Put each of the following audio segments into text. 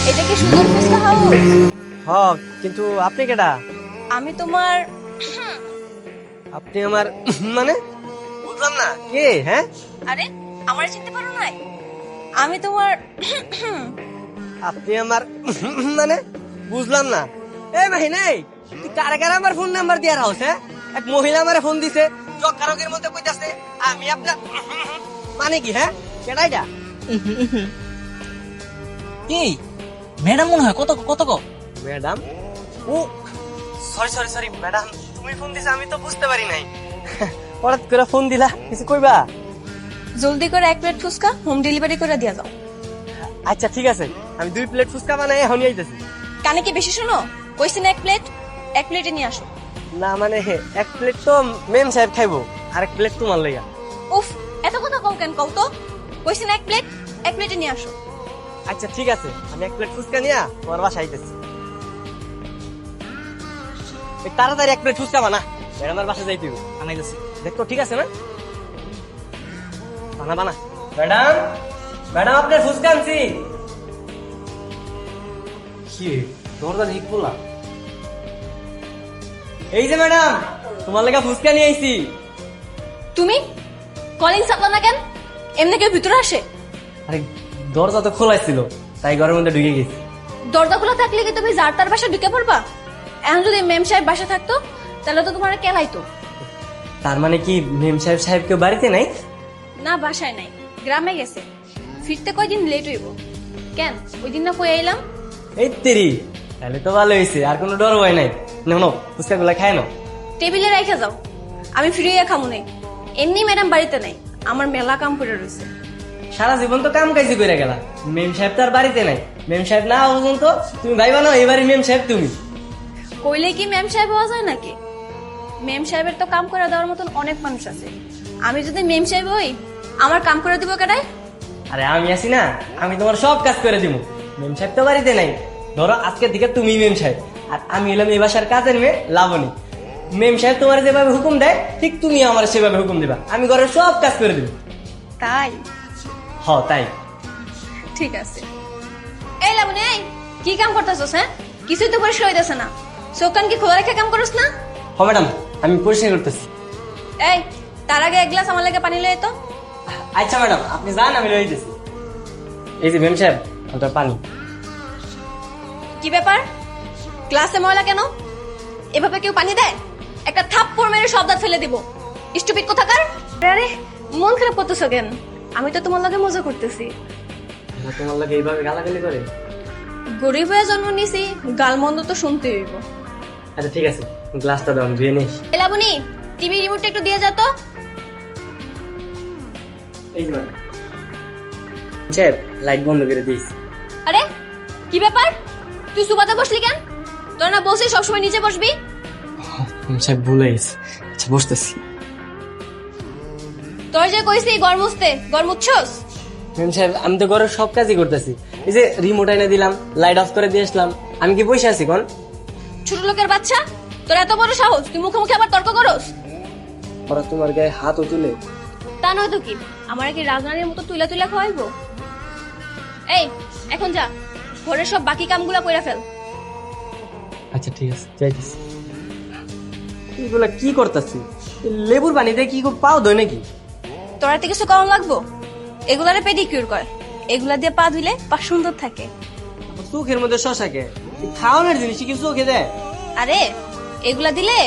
এটা কি সুন্দর ফুচকা হাউস? হ, কিন্তু আপনি কেডা? আমি তোমার আপনি আমার মানে বুঝলাম না কে? হ্যাঁ, আরে আমার চিনতে পারো নাই? আমি তোমার আপনি আমার মানে বুঝলাম না। এই মাহিন, এই তুই কারে কারে আমার ফোন নাম্বার দিয়া রাখছ? হ্যাঁ, এক মহিলা আমারে ফোন দিছে, জকারকের মধ্যে কইতাছে আমি আপনার মানে কি? হ্যাঁ, কেডা এটা? কি ম্যাডাম মনে হয়? কত কত কো ম্যাডাম? ও সরি সরি সরি ম্যাডাম, তুমি ফোন দিছো আমি তো বুঝতে পারি নাই। হঠাৎ করে ফোন দিলা, কিছু কইবা? জলদি করে 1 প্লেট ফুচকা হোম ডেলিভারি করে দিয়া যাও। আচ্ছা ঠিক আছে, আমি 2 প্লেট ফুচকা বানাই এখনই আইতেছি। কানে কি বেশি শোনো? কইছি না 1 প্লেটে নিয়ে আসো। না মানে 1 প্লেট তো মেম সাহেব খাইবো, আর 1 প্লেট তোমার লইয়া। উফ, এত কথা কও কেন কও তো? কইছি না 1 প্লেটে নিয়ে আসো। আচ্ছা ঠিক আছে, আমি 1 প্লেট ফুচকা নিয়া তোমার বাসায় আইতেছি। এই তাড়াতাড়ি 1 প্লেট ফুচকা বানা, ম্যাডামের বাসায় যাইতে হবে। আনাইতেছি। দেখো ঠিক আছে না? বানা বানা। ম্যাডাম, ম্যাডাম আপনার ফুচকা আনছি। কি দরজা ঠিক বললা? এই যে ম্যাডাম, তোমার লাগা ফুচকা নিয়ে আইছি। তুমি কলিং সাপলা না কেন? এমনি কেউ ভিতরে আসে? আরে দরজা তো খোলাই ছিল, তাই ঘরের মধ্যে ঢুকে গেছি। দরজা খোলা থাকলে কি তুমি যার তার বাসা ঢুকে পড়বা? এখন যদি মেম সাহেব বাসা থাকতো তাহলে তো তোমার কেলাইতো। তার মানে কি মেম সাহেব কেউ বাড়িতে নাই? না, বাসায় নাই, গ্রামে গেছে। ফিরতে কয়দিন লেট হইব। কেন, ওই দিন না কই আইলাম? এই তেরি, তাহলে তো ভালো হয়েছে, আর কোনো ডর ভয় নাই। নাও ফুচকা গুলা খায় নাও। টেবিলে রেখে যাও, আমি ফিরিয়ে খামু নেই। এমনি ম্যাডাম বাড়িতে নাই, আমার মেলা কাম করে রয়েছে। সারা জীবন তো কাম কাজই করে গেলা, মেম সাহেব তো আর বাড়িতে নাই। মেম সাহেব না পর্যন্ত তুমি ভাইবা না এবারে মেম সাহেব তুমি। কইলে কি মেম সাহেব হওয়া যায় নাকি? মেম সাহেবের তো কাম করে দেওয়ার মতন অনেক মানুষ আছে। আমি যদি মেম সাহেব হই, আমার কাম করে দিব কেডায়? আরে আমি আছি না, আমি তোমার সব কাজ করে দিব। মেম সাহেব তো বাড়িতে নাই, ধরো আজকের দিকে তুমি মেম সাহেব, আর আমি হলাম এই বাসার কাজের মেয়ে লাবণী। মেম সাহেব তোমার যেভাবে হুকুম দেয়, ঠিক তুমি আমার সেভাবে হুকুম দিবা। আমি ঘরের সব কাজ করে দিব। তাই? হ তাই। ঠিক আছে। এই লাবণী, এই কি কাম করতেছস? হ্যাঁ, কিছুই তো পরিষ্কার হইতেছে না। চোখ কান কি খোলা রেখে কাম করস না? হ ম্যাডাম, আমি পরিষ্কার করতেছি। এই, তার আগে 1 গ্লাস আমার লাগে পানি লয়ে তো। আচ্ছা ম্যাডাম, আপনি যান, আমি লয়ে দিতেছি। এই যে মেম সাহেব, ওটা পানি। কি ব্যাপার? গ্লাসে ময়লা কেন? এভাবে কেউ পানি দেয়? একটা থাপ্পড় মেরে সব দাঁত ফেলে দিব। স্টুপিড কোথাকার! আরে মন খারাপ করতেছো কেন? আমি তো তোমার লাগে মজা করতেছি। তোমার লাগে এইভাবে গালাগালি করে? গরিব হয়ে জন্ম নিছি, গালমন্দ তো শুনতে হইব। আচ্ছা ঠিক আছে, গ্লাসটা দাও, আমি ধুয়ে নিস। এলাবনি, টিভি রিমোটটা একটু দিয়ে যা তো। এই যে ম্যাডাম সাহেব, লাইট বন্ধ করে দিয়েছি। আরে কি ব্যাপার? তুই সুবাতে বসলি কেন? তোর না বসে সবসময় নিচে বসবি? সাহেব ভুলে গেছি। আচ্ছা বসতেছি। তোর যে কইছি গড় মুছতে, গড় মুছছস? মেম সাহেব, আমি তো ঘরের সব কাজই করতেছি। এই যে রিমোট এনে দিলাম, লাইট অফ করে দিয়ে আসলাম। আমি কি বসে আছি কোন? ছোট লোকের বাচ্চা, তোর এত বড় সাহস, তুই মুখে মুখে আবার তর্ক করস? ওরা তোমার গায়ে হাতও তুলে। তা নয় তো কি, আমার কি রাজনারীর মতো তুইলা তুইলা খাওয়াইবো? এই, এখন যা, ঘরের সব বাকি কামগুলা কইরা ফেল। আচ্ছা ঠিক আছে, যাইতেছি। এগুলা কি করতেছি? লেবুর পানিতে কি পাও দই নাকি? তোর হাতে কিছু কম লাগবো? এগুলারে পেডিকিউর কর, এগুলা দিয়ে পা ধুইলে পা সুন্দর থাকে। চোখের মধ্যে শশাকে খাওয়ানোর জিনিস কি চোখে দেয়? আরে এগুলা দিলে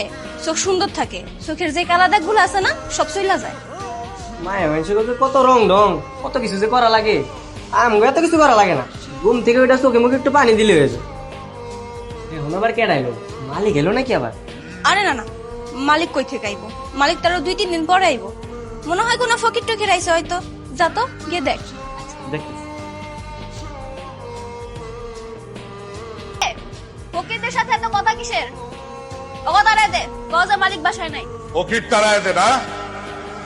চোখ সুন্দর থাকে, চোখের যে কালা দাগ গুলো আছে না, সব চইলা যায়। মায়ের মানুষের কত রং ঢং, কত কিছু যে করা লাগে। আমগো এত কিছু করা লাগে না, ঘুম থেকে ওইটা চোখে মুখে একটু পানি দিলে হয়ে যায়। এখন আবার কেডাইলো? মালিক এলো নাকি আবার? আরে না না, মালিক কই থেকে আইবো? মালিক তারও 2-3 দিন পরে আইবো। মনে হয় কোনো ফকির টকির আইছে হয়তো। যা তো গিয়ে দেখ। দেখতেছি। ফকিরদের সাথে এত কথা কিসের? ও কথা রে দে, কজা মালিক বাসায় নাই। ফকির তারায় দে না,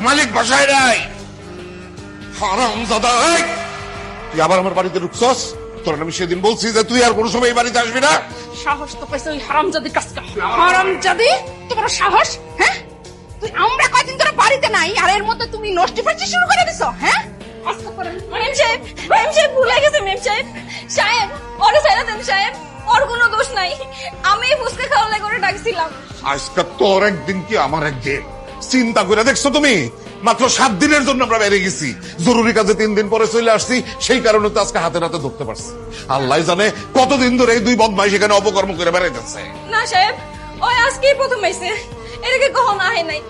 মালিক বাসায় নাই। হারামজাদা, এই তুই আবার আমার বাড়িতে ঢুকছস? তোর আমি সেদিন বলছি যে তুই আর কোনো সময় এই বাড়িতে আসবি না। সাহস তো পাইছে ওই হারামজাদি কাজটা। হারামজাদি, তোমার সাহস? হ্যাঁ, তুই আমরা কয়দিন ধরে বাড়িতে নাই, আর এর মধ্যে তুমি নষ্টি ফাষ্টি শুরু করে দিছো? হ্যাঁ, মেম সাহেব ভুলে গেছে। মেম সাহেব, সাহেব ওরে রাখছিলাম। আজকে তোর একদিন কি আমার একদিন, চিন্তা করে দেখছো তুমি? মাত্র 7 দিনের জন্য আমরা বেড়ে গেছি, জরুরি কাজে 3 দিন পরে চলে আসছি, সেই কারণে তো আজকে হাতে নাতে ধরতে পারছি। আল্লাহ জানে কতদিন ধরে এই দুই বদমাইশ এখানে অপকর্ম করে বেড়াইতেছে। না সাহেব, ওই আজকেই প্রথম আইছে, এদিকে কখনো আহে নাই।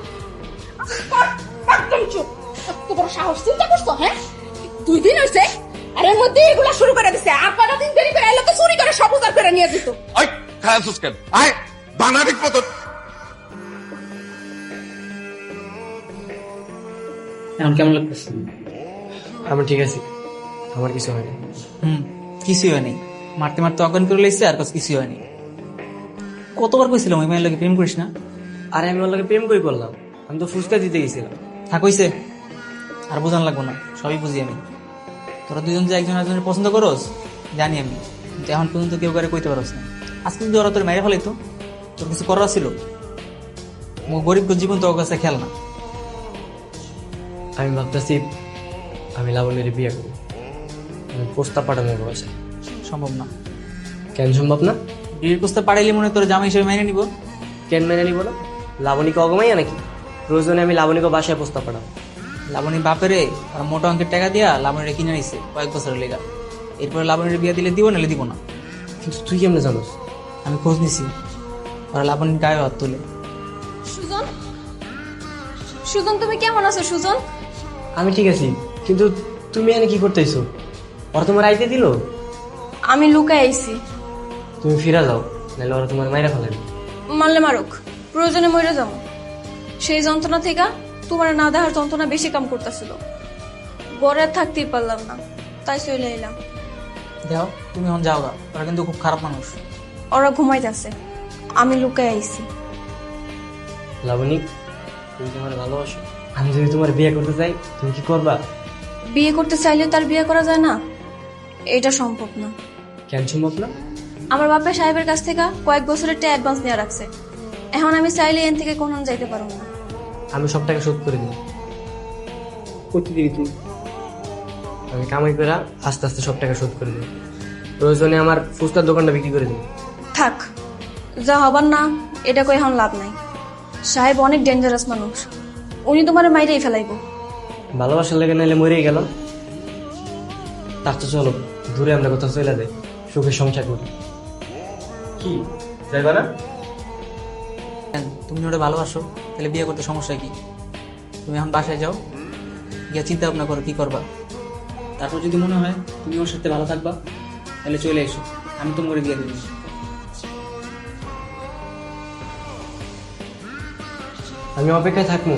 একদম চুপ। এত বড় সাহস, চিন্তা করছো? হ্যাঁ, 2 দিন হয়েছে আর এর মধ্যে এগুলা শুরু করে দিছে। আর 15 দিন দেরি করে এলে তো চুরি করে সব উজাড় করে নিয়ে যেত। আই খায়াসুস কেন? আয় বানা ঠিক মতো। এখন কেমন লাগতেছে? আমি ঠিক আছি, আমার কিছু হয়নি। কিছুই হয়নি, মারতে মারতে অজ্ঞান করে লেগেছে, আর কাছে কিছুই হয়নি। কতবার কইছিলাম ওই মায়ের লোকে প্রেম করিস না। আরে আমি ওর লগে প্রেম কই করলাম, আমি তো ফুচকা দিতে গেছিলাম। থাক হইছে, আর বোঝান লাগবো না, সবই বুঝি আমি। তোরা দুজন যে একজন একজনের পছন্দ করস জানি আমি, কিন্তু এখন পর্যন্ত কেউ কারে কইতে পারস না। আজকে যদি ওরা তোর মেরে ফেলাইতো, তোর কিছু করার ছিল? গরিব জীবন তোর কাছে খেল না। আমি ভাবতেছি আমি লাবণীর বিয়ে করবো। আমি প্রস্তাব পাঠানোর বাসায়। সম্ভব না। কেন সম্ভব না? বিয়ের প্রস্তাব পাঠাইলে মনে হয় তোর জামাই হিসেবে মেনে নিব। কেন মেনে নিব না? লাবণীকে অগমাইয়া নাকি? প্রয়োজনে আমি লাবণীকে বাসায় প্রস্তাব পাঠাবো। লাবণীর বাপেরে আর মোটা অঙ্কের টাকা দিয়া লাবণীরে কিনে নিছে কয়েক বছরের লেগা। এরপরে লাবণীর বিয়ে দিলে দিব, নাহলে দিব না। কিন্তু তুই কেমনে জানোস? আমি খোঁজ নিছি, ওরা লাবণীর গায়ে হাত তুলে। সুজন, সুজন তুমি কেমন আছো সুজন? আমি ঠিক আছি, কিন্তু তুমি এনে কি করতেছো? ওরা তোমার আইতে দিল? আমি লুকায় আইছি। তুমি ফিরা যাও, নাহলে ওরা তোমার মাইরা ফেলাবে। মারলে মারুক, প্রয়োজনে মরে যাবো। সেই যন্ত্রণা থেকে তোমার না দেখার যন্ত্রণা বেশি কাম করতেছিল। ঘরে আর থাকতেই পারলাম না, তাই চলে এলাম। যাও, তুমি এখন যাও গা, ওরা কিন্তু খুব খারাপ মানুষ। ওরা ঘুমাইতেছে, আমি লুকায় আইছি। লাবণী, তুমি তোমার ভালোবাসো? আমি যদি তোমার বিয়ে করতে চাই, তুমি কি করবা? বিয়ে করতে চাইলে তার বিয়ে করা যায় না, এটা সম্ভব না। কেন সম্ভব না? আমার বাপের সাহেবের কাছ থেকে কয়েক বছরের টাকা অ্যাডভান্স নিয়ে রাখছে। এখন আমি চাইলে এন থেকে কোন যাইতে পারবো না। আমি সব টাকা শোধ করে দিই। করতে দিবি তুই? আমি কামাই করে আস্তে আস্তে সব টাকা শোধ করে দিই। প্রয়োজনে আমার ফুচকার দোকানটা বিক্রি করে দিই। থাক, যা হবার না এটা কই এখন লাভ নাই। সাহেব অনেক ডেঞ্জারাস মানুষ, উনি তোমার মাইরেই ফেলাইব। ভালোবাসার লেগে নাইলে মরেই গেলাম। তার তো চলো দূরে আমরা কোথাও চলে যাই, সুখে সংসার করি। কি যাইবা না? কেন, তুমি ওটা ভালোবাসো, তাহলে বিয়ে করতে সমস্যা কি? তুমি এখন বাসায় যাও, গিয়ে চিন্তা ভাবনা করো কি করবা। তারপর যদি মনে হয় তুমি ওর সাথে ভালো থাকবা, তাহলে চলে এসো, আমি তোমার বিয়ে দেবো। আমি অপেক্ষায় থাকবো।